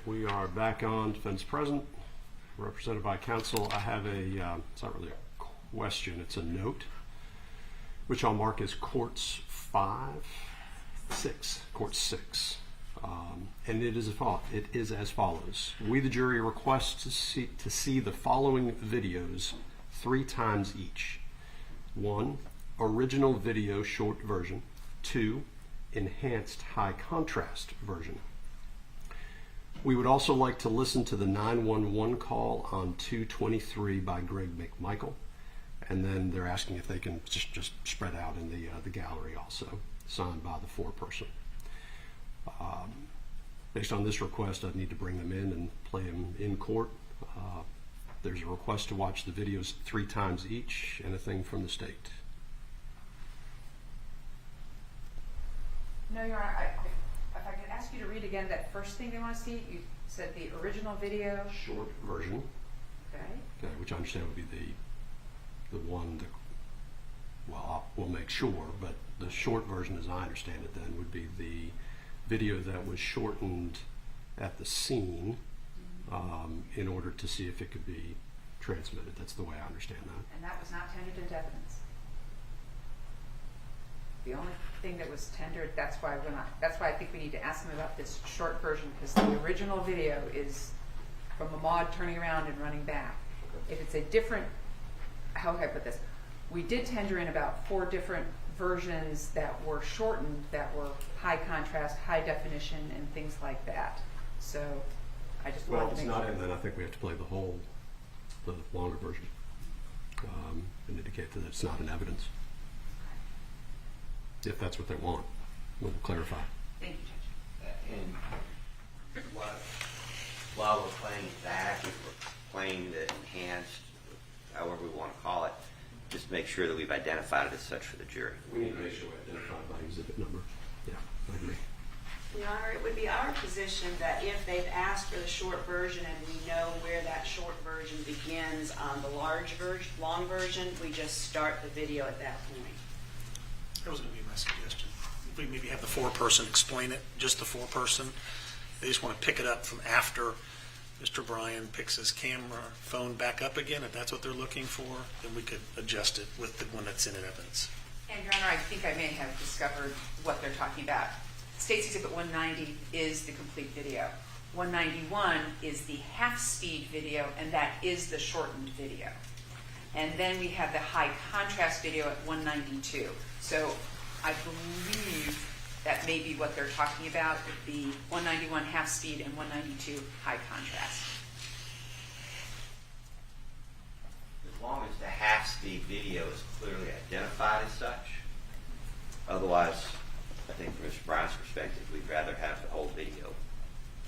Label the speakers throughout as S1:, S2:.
S1: we are back on defense present, represented by counsel. I have it's not really a question, it's a note, which I'll mark as courts 6. And it is as follows. We, the jury, request to see the following videos 3 times each. 1, original video short version. 2, enhanced high contrast version. We would also like to listen to the 911 call on 2/23 by Greg McMichael. And then they're asking if they can just spread out in the gallery also, signed by the foreperson. Based on this request, I'd need to bring them in and play them in court. There's a request to watch the videos 3 times each. Anything from the state?
S2: No, Your Honor. If I could ask you to read again that first thing they want to see, you said the original video.
S1: Short version. Okay, which I understand would be the one that, well, we'll make sure, but the short version, as I understand it then, would be the video that was shortened at the scene in order to see if it could be transmitted. That's the way I understand that.
S2: And that was not tendered into evidence. The only thing that was tendered, that's why I think we need to ask them about this short version, because the original video is from Ahmaud turning around and running back. If it's a different, how can I put this? We did tender in about 4 different versions that were shortened, that were high contrast, high definition, and things like that. So I just wanted to make sure.
S1: Well, if it's not in, then I think we have to play the longer version and indicate that it's not in evidence. If that's what they want, we'll clarify.
S2: Thank you, Judge.
S3: And while we're playing it back, if we're playing the enhanced, however we want to call it, just make sure that we've identified it as such for the jury.
S1: We need to make sure we identify by exhibit number. Yeah, I agree.
S4: Your Honor, it would be our position that if they've asked for the short version and we know where that short version begins on the long version, we just start the video at that point.
S5: That was going to be my suggestion. We maybe have the foreperson explain it, just the foreperson. They just want to pick it up from after Mr. Bryan picks his camera phone back up again. If that's what they're looking for, then we could adjust it with the one that's in evidence.
S2: And Your Honor, I think I may have discovered what they're talking about. State's Exhibit 190 is the complete video. 191 is the half-speed video, and that is the shortened video. And then we have the high contrast video at 192. So I believe that may be what they're talking about, would be 191 half-speed and 192 high contrast.
S3: As long as the half-speed video is clearly identified as such. Otherwise, I think from Mr. Bryan's perspective, we'd rather have the whole video.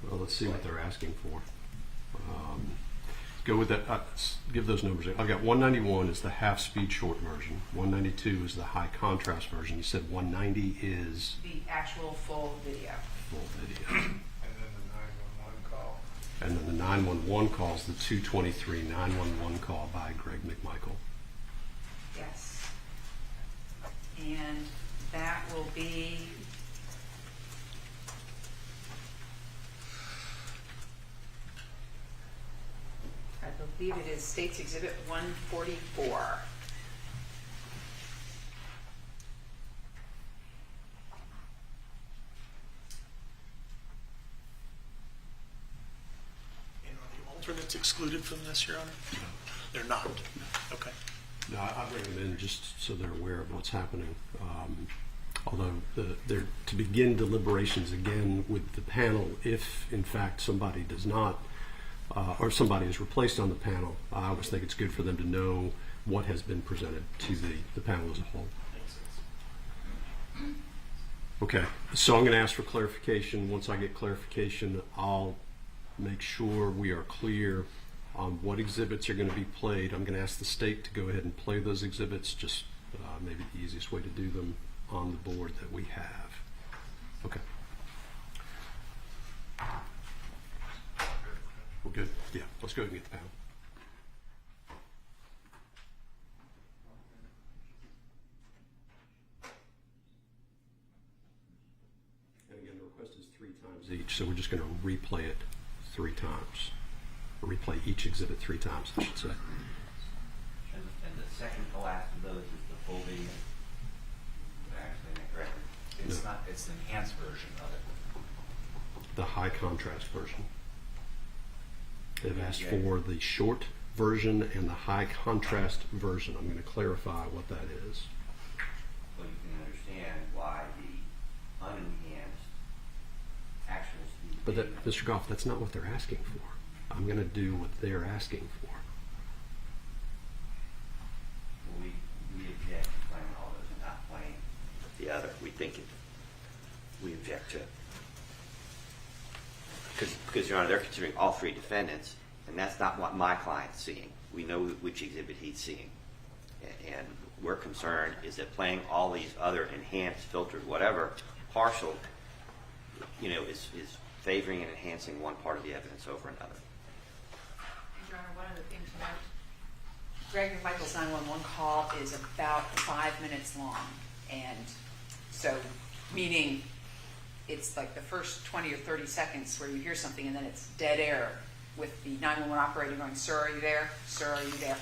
S1: Well, let's see what they're asking for. Go with that. Give those numbers. I've got 191 is the half-speed short version. 192 is the high contrast version. You said 190 is
S2: The actual full video.
S1: full video.
S6: And then the 911 call.
S1: And then the 911 call is the 223 911 call by Greg McMichael.
S2: Yes. And that will be I believe it is State's Exhibit 144.
S5: And are the alternates excluded from this, Your Honor? They're not. Okay.
S1: No, I bring them in just so they're aware of what's happening. Although they're to begin deliberations again with the panel, if in fact somebody does not, or somebody is replaced on the panel, I always think it's good for them to know what has been presented to the panel as a whole. Okay, so I'm going to ask for clarification. Once I get clarification, I'll make sure we are clear on what exhibits are going to be played. I'm going to ask the state to go ahead and play those exhibits, just maybe the easiest way to do them on the board that we have. Okay. We're good? Yeah, let's go ahead and get the panel. And again, the request is 3 times each, so we're just going to replay it 3 times. Or replay each exhibit 3 times, I should say.
S3: And the second to last of those is the full video. Actually, isn't that correct?
S7: It's not, it's the enhanced version of it.
S1: The high contrast version. They've asked for the short version and the high contrast version. I'm going to clarify what that is.
S3: So you can understand why the unenhanced actual speed.
S1: But that, Mr. Goff, that's not what they're asking for. I'm going to do what they're asking for.
S3: Well, we object to playing all those and not playing the other. We think it, we object to it. Because, Your Honor, they're considering all 3 defendants, and that's not what my client's seeing. We know which exhibit he's seeing. And we're concerned is that playing all these other enhanced, filtered, whatever, partial, is favoring and enhancing one part of the evidence over another.
S2: Your Honor, one other thing to note. Greg McMichael's 911 call is about 5 minutes long. And so, meaning it's like the first 20 or 30 seconds where you hear something and then it's dead air with the 911 operator going, "Sir, are you there? Sir, are you there?"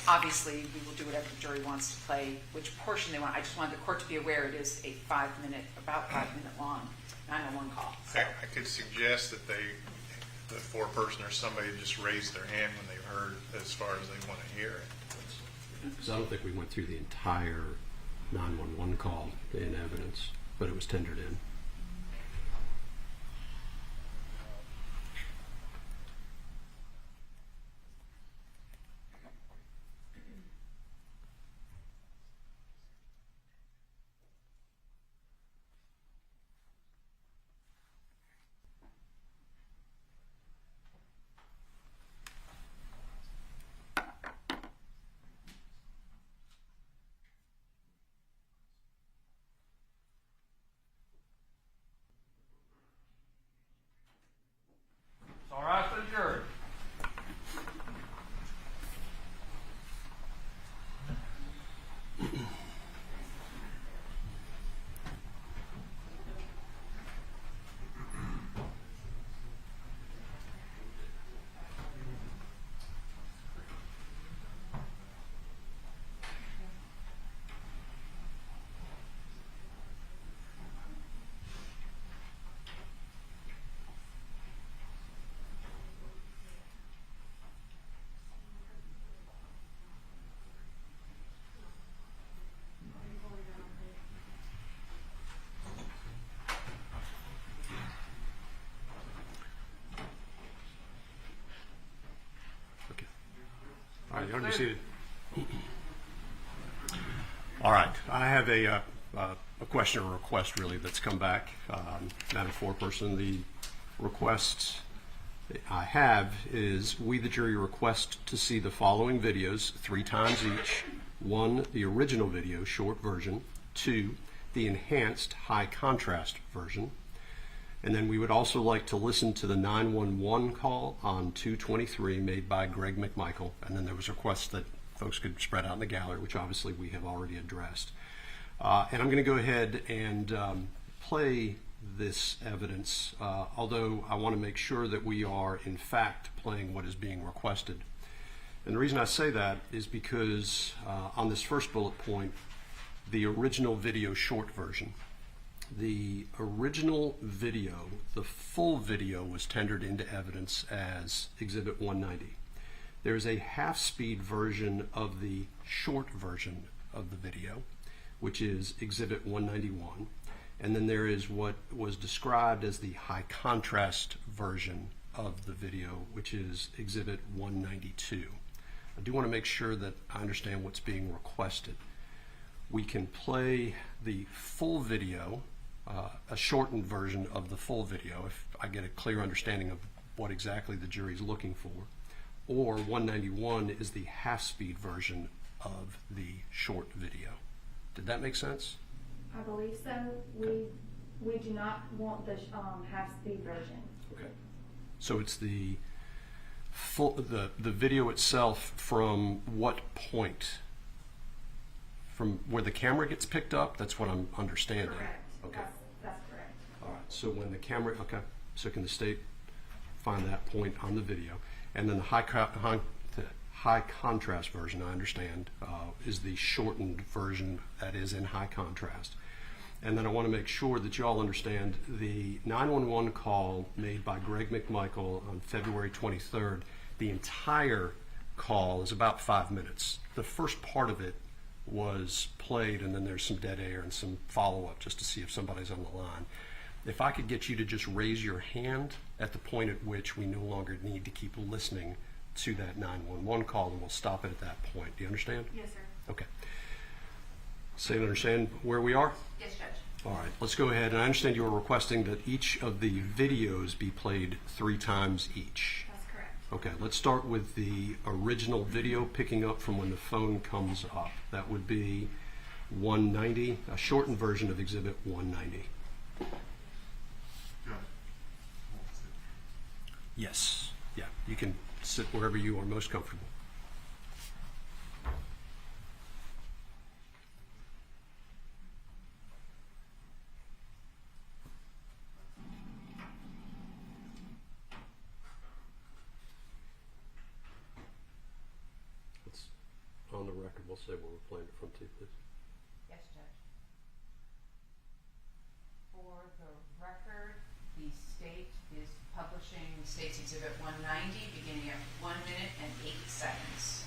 S2: Obviously, we will do whatever the jury wants to play, which portion they want. I just wanted the court to be aware it is a about 5 minute long 911 call. So,
S6: I could suggest that the foreperson or somebody just raised their hand when they heard as far as they want to hear it.
S1: Because I don't think we went through the entire 911 call in evidence, but it was tendered in.
S7: All right for the jury.
S1: Okay. All right, you want to be seated? All right, I have a question or request really that's come back. Madam Foreperson, the request I have is we, the jury, request to see the following videos 3 times each. 1, the original video, short version. 2, the enhanced high contrast version. And then we would also like to listen to the 911 call on 2/23 made by Greg McMichael. And then there was a request that folks could spread out in the gallery, which obviously we have already addressed. And I'm going to go ahead and play this evidence, although I want to make sure that we are in fact playing what is being requested. And the reason I say that is because on this first bullet point, the original video short version, the original video, the full video was tendered into evidence as Exhibit 190. There's a half-speed version of the short version of the video, which is Exhibit 191. And then there is what was described as the high contrast version of the video, which is Exhibit 192. I do want to make sure that I understand what's being requested. We can play the full video, a shortened version of the full video, if I get a clear understanding of what exactly the jury is looking for, or 191 is the half-speed version of the short video. Did that make sense?
S8: I believe so. We do not want the half-speed version.
S1: Okay. So it's the full, the video itself from what point? From where the camera gets picked up? That's what I'm understanding.
S8: Correct.
S1: Okay.
S8: That's correct.
S1: All right. So when the camera, okay. So can the state find that point on the video. And then the high contrast version, I understand, is the shortened version that is in high contrast. And then I want to make sure that you all understand the 911 call made by Greg McMichael on February 23rd, the entire call is about 5 minutes. The first part of it was played, and then there's some dead air and some follow-up just to see if somebody's on the line. If I could get you to just raise your hand at the point at which we no longer need to keep listening to that 911 call, and we'll stop it at that point. Do you understand?
S8: Yes, sir.
S1: Okay. So you understand where we are?
S2: Yes, Judge.
S1: All right, let's go ahead. And I understand you are requesting that each of the videos be played 3 times each.
S8: That's correct.
S1: Okay, let's start with the original video, picking up from when the phone comes up. That would be 190, a shortened version of Exhibit 190. Yes, yeah, you can sit wherever you are most comfortable. It's on the record. We'll say where we're playing it from, too, please.
S2: Yes, Judge. For the record, the state is publishing State's Exhibit 190, beginning at 1 minute and 8 seconds.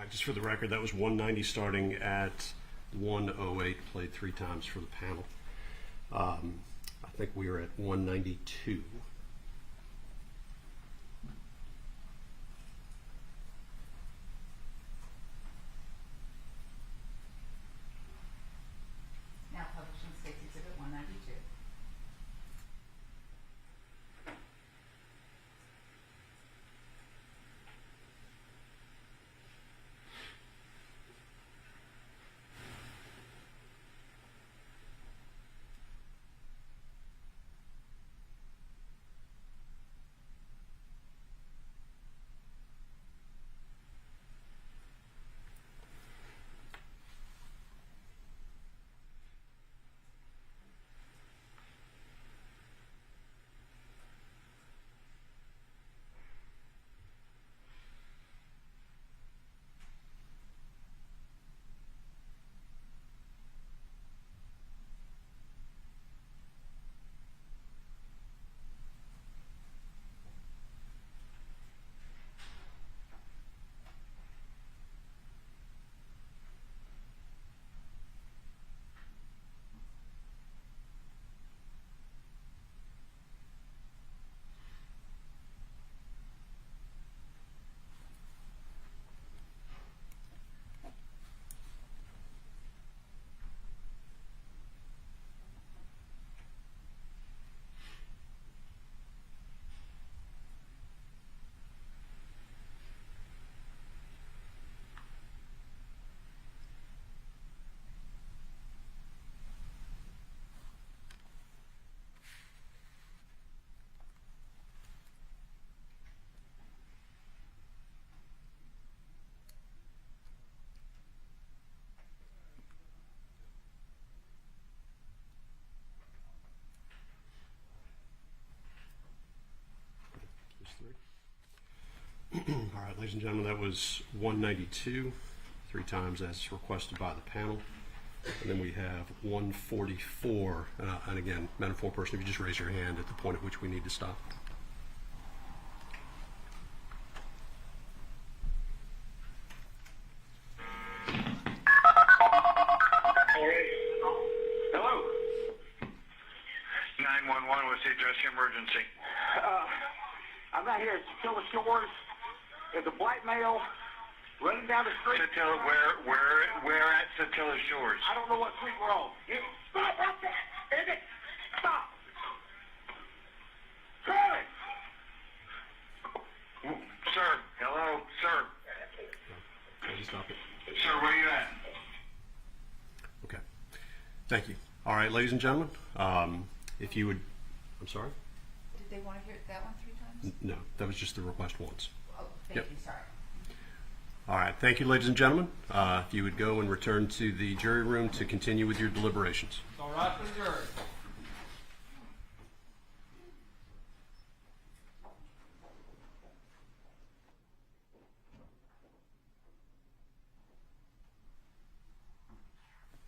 S2: Just for the record, that was 190 starting at 108, played 3 times for the panel. I think we are at 192. Now publishing State's Exhibit 192.
S1: ladies and gentlemen, that was 192, 3 times as requested by the panel. And then we have 144. And again, Madam Foreperson, if you just raise your hand at the point at which we need to stop.
S9: Hello. 911, what's the address of emergency? I'm out here at Satilla Shores. There's a black male running down the street.
S10: Satilla, where at Satilla Shores?
S9: I don't know what street we're on. Stop right there! Is it? Stop! Charlie!
S10: Sir, hello, sir.
S1: Please stop it.
S10: Sir, where you at?
S1: Okay. Thank you. All right, ladies and gentlemen, if you would, I'm sorry?
S2: Did they want to hear that one 3 times?
S1: No, that was just the request once.
S2: Oh, thank
S1: Yep.
S2: you, sorry.
S1: All right, thank you, ladies and gentlemen. If you would go and return to the jury room to continue with your deliberations.
S7: All right for the jury.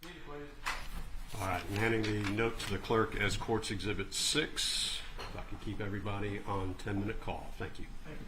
S7: Read it, please.
S1: All right, I'm handing the note to the clerk as Court's Exhibit 6. If I can keep everybody on 10-minute call. Thank you.
S7: Thank you.